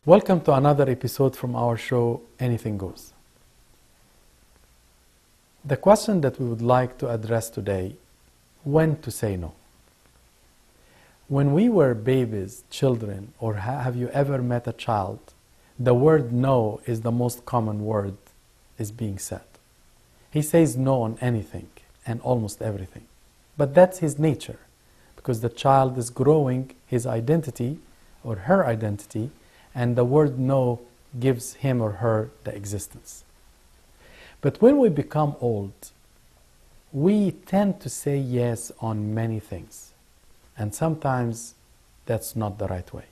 Welcome to another episode from our show, Anything Goes. The question that we would like to address today, when to say no. When we were babies, children, or have you ever met a child, the word no is the most common word is being said. He says no on anything and almost everything. But that's his nature, because the child is growing his identity or her identity, and the word no gives him or her the existence. But when we become old, we tend to say yes on many things, and sometimes that's not the right way.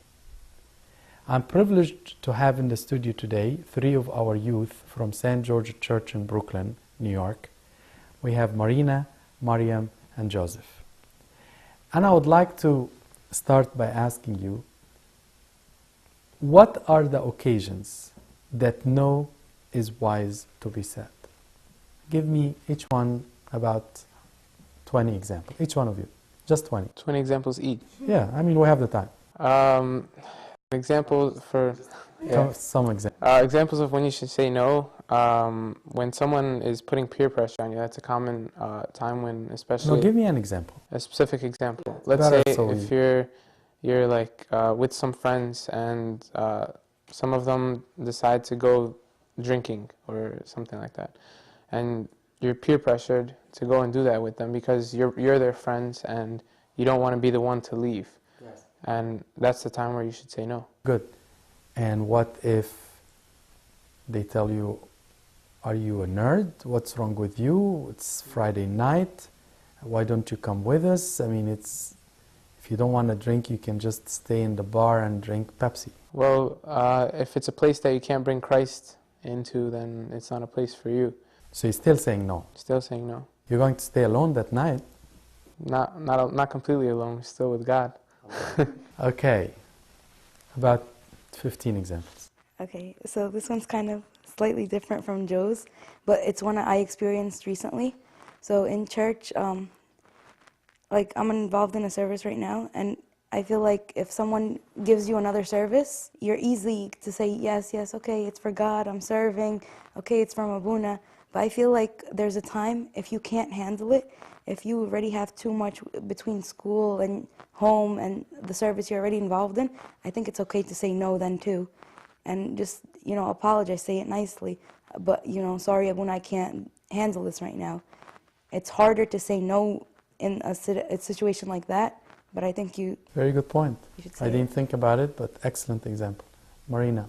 I'm privileged to have in the studio today 3 of our youth from St. George Church in Brooklyn, New York. We have Marina, Mariam, and Joseph. And I would like to start by asking you, what are the occasions that no is wise to be said? Give me each one about 20 examples, each one of you, just 20. 20 examples each. Yeah, I mean, we have the time. Examples for... Yeah. Some examples. Examples of when you should say no. When someone is putting peer pressure on you, that's a common time when, especially... No, give me an example. A specific example. Let's Better say so if you're like with some friends and some of them decide to go drinking or something like that, and you're peer pressured to go and do that with them because you're their friends and you don't want to be the one to leave. Yes. And that's the time where you should say no. Good. And what if they tell you, are you a nerd? What's wrong with you? It's Friday night. Why don't you come with us? I mean, if you don't want to drink, you can just stay in the bar and drink Pepsi. Well, if it's a place that you can't bring Christ into, then it's not a place for you. So you're still saying no? Still saying no. You're going to stay alone that night? Not completely alone, still with God. Okay. About 15 examples. Okay, so this one's kind of slightly different from Joe's, but it's one I experienced recently. So in church, like I'm involved in a service right now, and I feel like if someone gives you another service, you're easy to say, yes, okay, it's for God, I'm serving, okay, it's from Abuna. But I feel like there's a time, if you can't handle it, if you already have too much between school and home and the service you're already involved in, I think it's okay to say no then too. And just, apologize, say it nicely. But, sorry, Abuna, I can't handle this right now. It's harder to say no in a situation like that, but I think you... Very good point. I didn't it. think about it, but excellent example. Marina,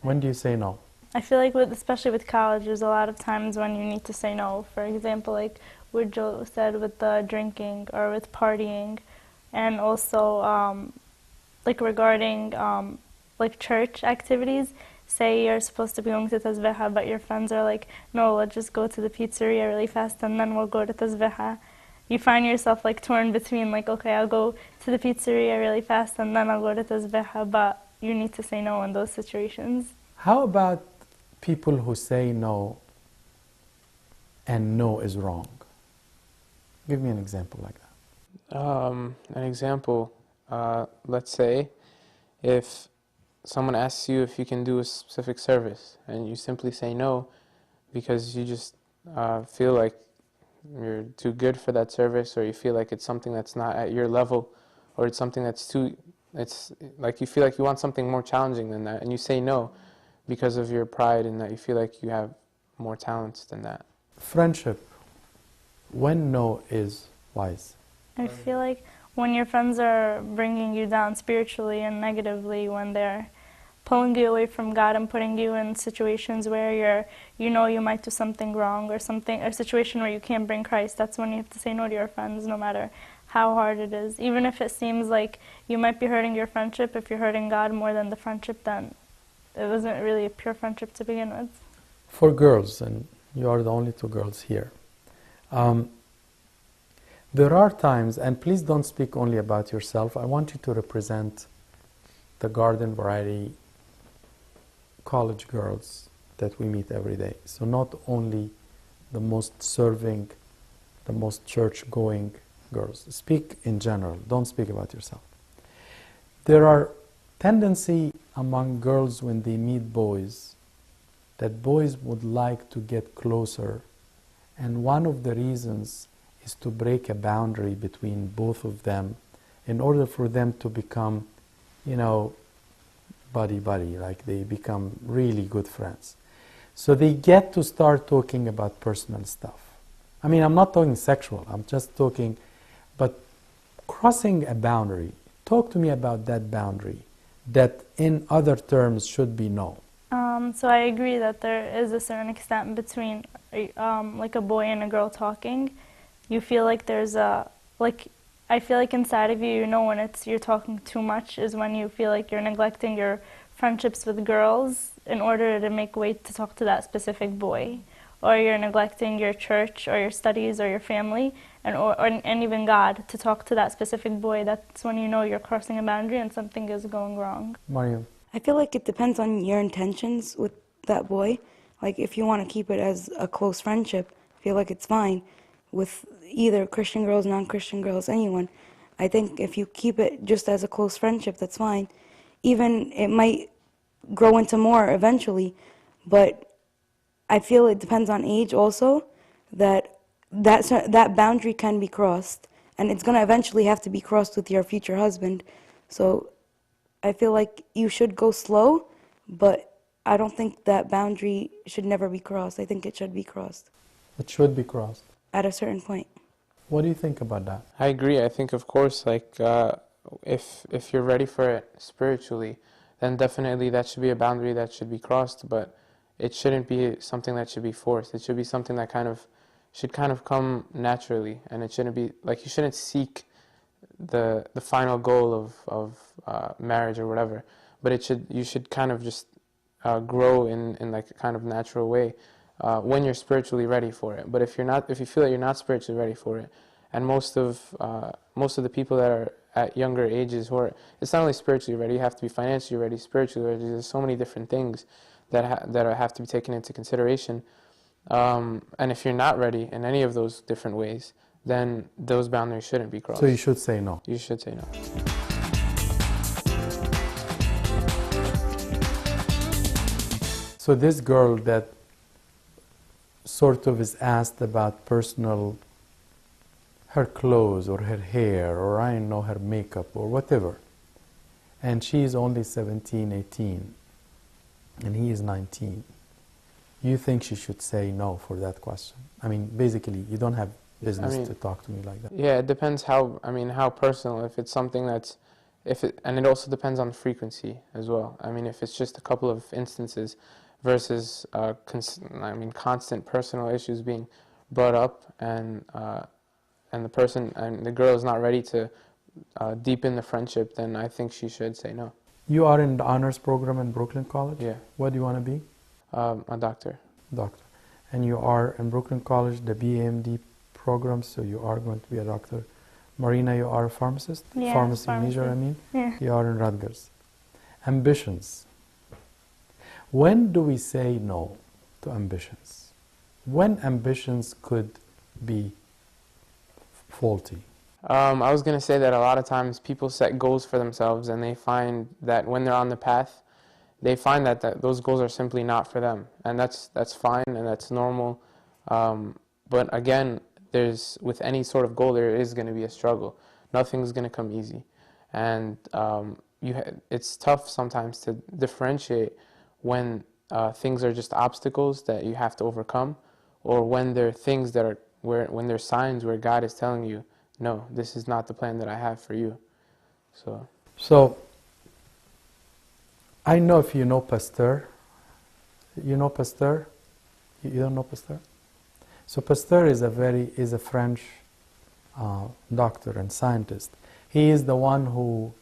when do you say no? I feel like, especially with college, there's a lot of times when you need to say no. For example, like what Joe said with the drinking or with partying, and also like regarding like church activities. Say you're supposed to be going to Tazbeha, but your friends are like, no, let's just go to the pizzeria really fast and then we'll go to Tazbeha. You find yourself like torn between like, okay, I'll go to the pizzeria really fast and then I'll go to Tazbeha, but you need to say no in those situations. How about people who say no and no is wrong? Give me an example like that. An example, let's say if someone asks you if you can do a specific service and you simply say no because you just feel like you're too good for that service, or you feel like it's something that's not at your level, or it's something that's it's like you feel like you want something more challenging than that, and you say no because of your pride and that you feel like you have more talents than that. Friendship, when no is wise? I feel like when your friends are bringing you down spiritually and negatively, when they're pulling you away from God and putting you in situations where you might do something wrong, or a situation where you can't bring Christ, that's when you have to say no to your friends, no matter how hard it is. Even if it seems like you might be hurting your friendship, if you're hurting God more than the friendship, then it wasn't really a pure friendship to begin with. For girls, and you are the only 2 girls here, there are times, and please don't speak only about yourself, I want you to represent the garden variety college girls that we meet every day. So not only the most serving, the most church-going girls. Speak in general, don't speak about yourself. There are tendency among girls when they meet boys that boys would like to get closer, and one of the reasons is to break a boundary between both of them in order for them to become, buddy-buddy, like they become really good friends. So they get to start talking about personal stuff. I mean, I'm not talking sexual, I'm just talking, but crossing a boundary. Talk to me about that boundary that in other terms should be no. So I agree that there is a certain extent between like a boy and a girl talking. You feel like there's I feel like inside of you, you know when you're talking too much is when you feel like you're neglecting your friendships with girls in order to make way to talk to that specific boy. Or you're neglecting your church or your studies or your family and even God to talk to that specific boy. That's when you know you're crossing a boundary and something is going wrong. Mariam? I feel like it depends on your intentions with that boy. Like if you want to keep it as a close friendship, I feel like it's fine with either Christian girls, non-Christian girls, anyone. I think if you keep it just as a close friendship, that's fine. Even it might grow into more eventually, but I feel it depends on age also, that boundary can be crossed, and it's going to eventually have to be crossed with your future husband. So I feel like you should go slow, but I don't think that boundary should never be crossed. I think it should be crossed. It should be crossed. At a certain point. What do you think about that? I agree. I think, of course, if you're ready for it spiritually, then definitely that should be a boundary that should be crossed, but it shouldn't be something that should be forced. It should be something that should come naturally, and it shouldn't be, like, you shouldn't seek the final goal of marriage or whatever, but you should kind of just grow in like a kind of natural way when you're spiritually ready for it. But if you feel that you're not spiritually ready for it, and most of the people that are at younger ages it's not only spiritually ready, you have to be financially ready, spiritually ready. There's so many different things that have to be taken into consideration. And if you're not ready in any of those different ways, then those boundaries shouldn't be crossed. So you should say no. You should say no. So this girl that sort of is asked about her clothes or her hair or I don't know, her makeup or whatever, and she's only 17, 18, and he is 19, you think she should say no for that question? I mean, basically, you don't have business to talk to me like that. Yeah, it depends how personal. If it's something and it also depends on frequency as well. I mean, if it's just a couple of instances versus constant personal issues being brought up, and the person and the girl is not ready to deepen the friendship, then I think she should say no. You are in the honors program in Brooklyn College? Yeah. What do you want to be? A doctor. Doctor. And you are in Brooklyn College, the BAMD program, so you are going to be a doctor. Marina, you are a pharmacist? Yeah, pharmacy major, I mean? Yeah. You are in Rutgers. Ambitions. When do we say no to ambitions? When ambitions could be faulty? I was going to say that a lot of times people set goals for themselves, and they find that when they're on the path, they find that those goals are simply not for them, and that's fine and that's normal. But again, with any sort of goal, there is going to be a struggle. Nothing's going to come easy, and it's tough sometimes to differentiate when things are just obstacles that you have to overcome, or when there are things when there's signs where God is telling you, no, this is not the plan that I have for you. So I know if you know Pasteur. You know Pasteur? You don't know Pasteur? So Pasteur is a French doctor and scientist. He is the one who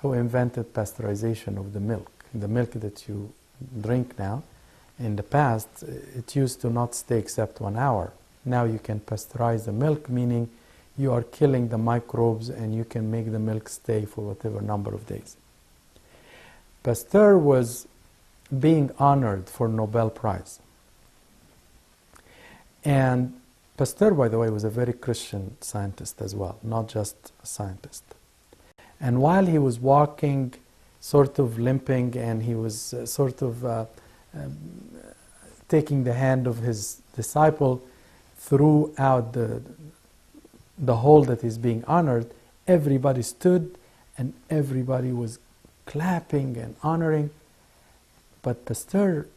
invented pasteurization of the milk. The milk that you drink now, in the past, it used to not stay except 1 hour. Now you can pasteurize the milk, meaning you are killing the microbes and you can make the milk stay for whatever number of days. Pasteur was being honored for Nobel Prize. And Pasteur, by the way, was a very Christian scientist as well, not just a scientist. And while he was walking sort of limping, and he was sort of um, taking the hand of his disciple throughout the hall that is being honored, everybody stood and everybody was clapping and honoring. But Pasteur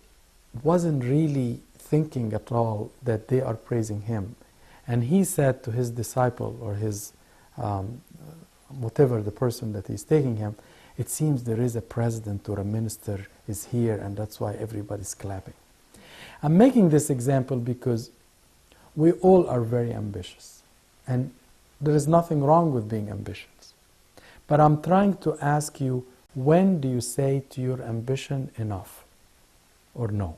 wasn't really thinking at all that they are praising him. And he said to his disciple, or his whatever the person that is taking him, it seems there is a president or a minister is here, and that's why everybody's clapping. I'm making this example because we all are very ambitious, and there is nothing wrong with being ambitious. But I'm trying to ask you, when do you say to your ambition enough or no?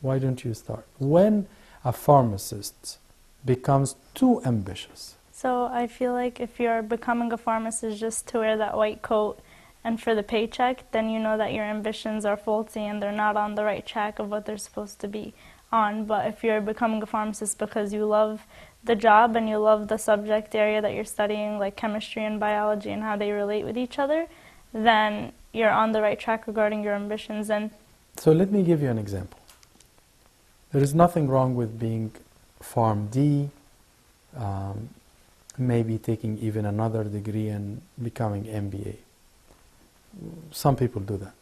Why don't you start? When a pharmacist becomes too ambitious? So I feel like if you're becoming a pharmacist just to wear that white coat and for the paycheck, then you know that your ambitions are faulty and they're not on the right track of what they're supposed to be on. But if you're becoming a pharmacist because you love the job and you love the subject area that you're studying, like chemistry and biology and how they relate with each other, then you're on the right track regarding your ambitions. And so let me give you an example. There is nothing wrong with being PharmD, maybe taking even another degree and becoming MBA. Some people do that.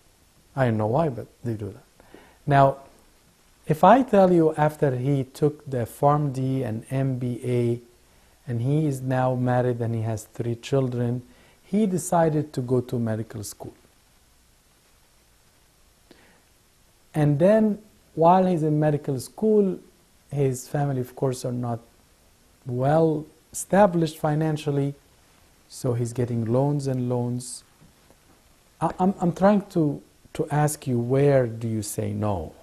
I don't know why, but they do that. Now, if I tell you after he took the PharmD and MBA, and he is now married and he has 3 children, he decided to go to medical school. And then while he's in medical school, his family, of course, are not well established financially, so he's getting loans and loans. I'm trying to ask you, where do you say no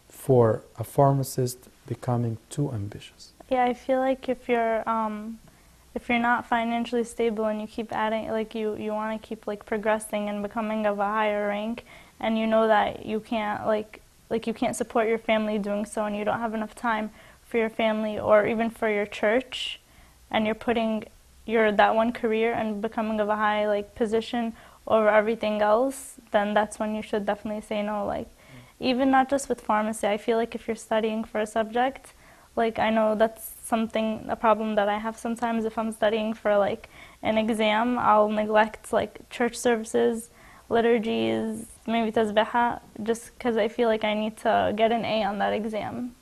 for a pharmacist becoming too ambitious? yeah, I feel like if you're not financially stable and you keep adding, like you want to keep like progressing and becoming of a higher rank, and you know that you can't like you can't support your family doing so, and you don't have enough time for your family or even for your church, and you're putting that one career and becoming of a high like position over everything else, then that's when you should definitely say no. Like even not just with pharmacy, I feel like if you're studying for a subject, like I know that's a problem that I have sometimes. If I'm studying for like an exam, I'll neglect like church services, liturgies, maybe tasbiha, just because I feel like I need to get an A on that exam.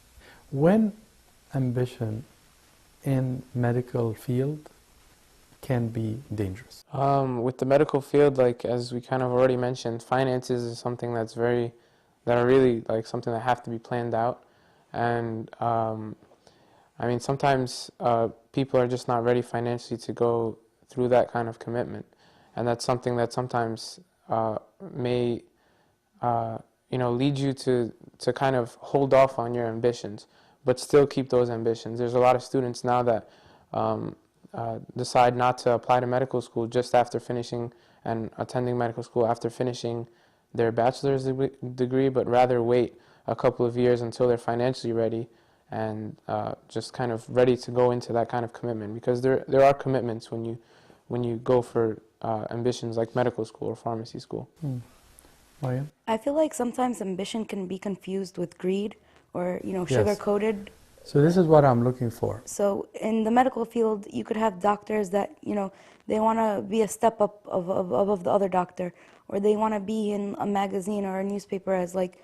When ambition in medical field can be dangerous? With the medical field, like as we kind of already mentioned, finances is something that are really like something that have to be planned out. And I mean, sometimes people are just not ready financially to go through that kind of commitment. And that's something that sometimes may lead you to kind of hold off on your ambitions, but still keep those ambitions. There's a lot of students now that decide not to apply to medical school just after finishing and attending medical school after finishing their bachelor's degree, but rather wait a couple of years until they're financially ready and just kind of ready to go into that kind of commitment, because there are commitments when you go for ambitions like medical school or pharmacy school. Maya? I feel like sometimes ambition can be confused with greed or, Yes. sugar-coated. So this is what I'm looking for. So in the medical field, you could have doctors that, they want to be a step up above the other doctor, or they want to be in a magazine or a newspaper as like,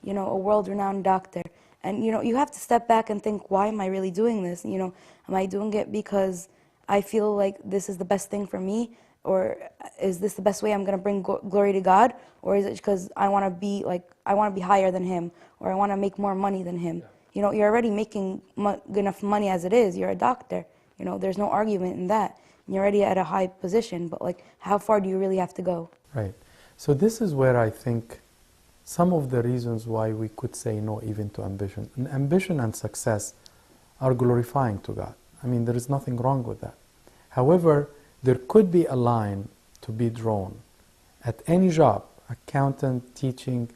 a world-renowned doctor. And, you have to step back and think, why am I really doing this? Am I doing it because I feel like this is the best thing for me? Or is this the best way I'm going to bring glory to God? Or is it because I want to be higher than him, or I want to make more money than him? You're already making enough money as it is. You're a doctor. There's no argument in that. You're already at a high position, but like, how far do you really have to go? Right. So this is where I think some of the reasons why we could say no even to ambition. And ambition and success are glorifying to God. I mean, there is nothing wrong with that. However, there could be a line to be drawn at any job, accountant, teaching,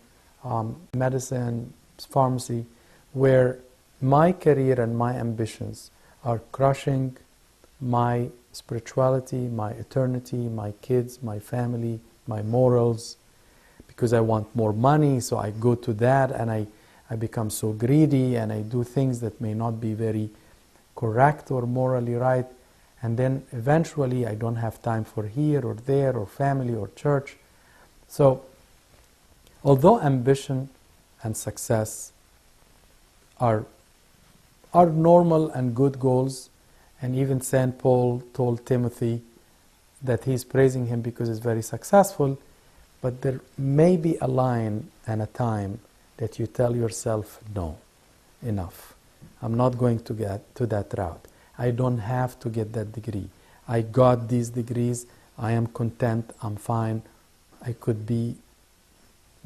medicine, pharmacy, where my career and my ambitions are crushing my spirituality, my eternity, my kids, my family, my morals, because I want more money, so I go to that and I become so greedy and I do things that may not be very correct or morally right, and then eventually I don't have time for here or there or family or church. So although ambition and success are normal and good goals, and even St. Paul told Timothy that he's praising him because he's very successful, but there may be a line and a time that you tell yourself, no, enough. I'm not going to get to that route. I don't have to get that degree. I got these degrees. I am content. I'm fine. I could be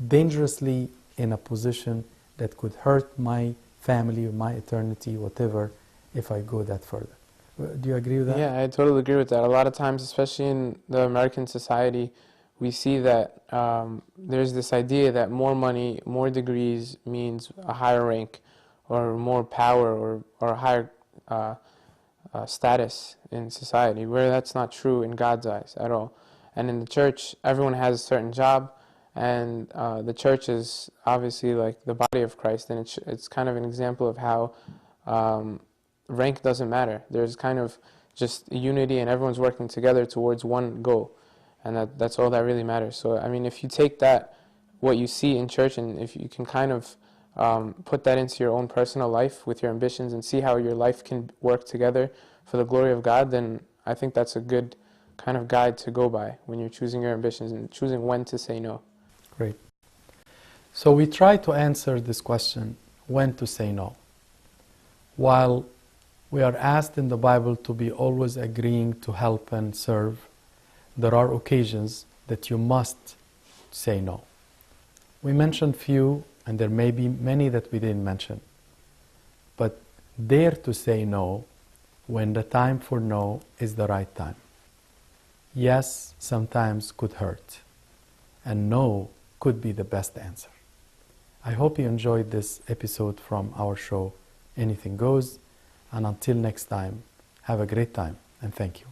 dangerously in a position that could hurt my family, my eternity, whatever, if I go that further. Do you agree with that? Yeah, I totally agree with that. A lot of times, especially in the American society, we see that there's this idea that more money, more degrees means a higher rank or more power or a higher status in society, where that's not true in God's eyes at all. And in the church, everyone has a certain job, and the church is obviously like the body of Christ, and it's kind of an example of how rank doesn't matter. There's kind of just unity, and everyone's working together towards one goal, and that's all that really matters. So I mean, if you take that, what you see in church, and if you can kind of put that into your own personal life with your ambitions and see how your life can work together for the glory of God, then I think that's a good kind of guide to go by when you're choosing your ambitions and choosing when to say no. Great. So we try to answer this question, when to say no. While we are asked in the Bible to be always agreeing to help and serve, there are occasions that you must say no. We mentioned few, and there may be many that we didn't mention. But dare to say no when the time for no is the right time. Yes, sometimes could hurt, and no could be the best answer. I hope you enjoyed this episode from our show, Anything Goes, and until next time, have a great time, and thank you.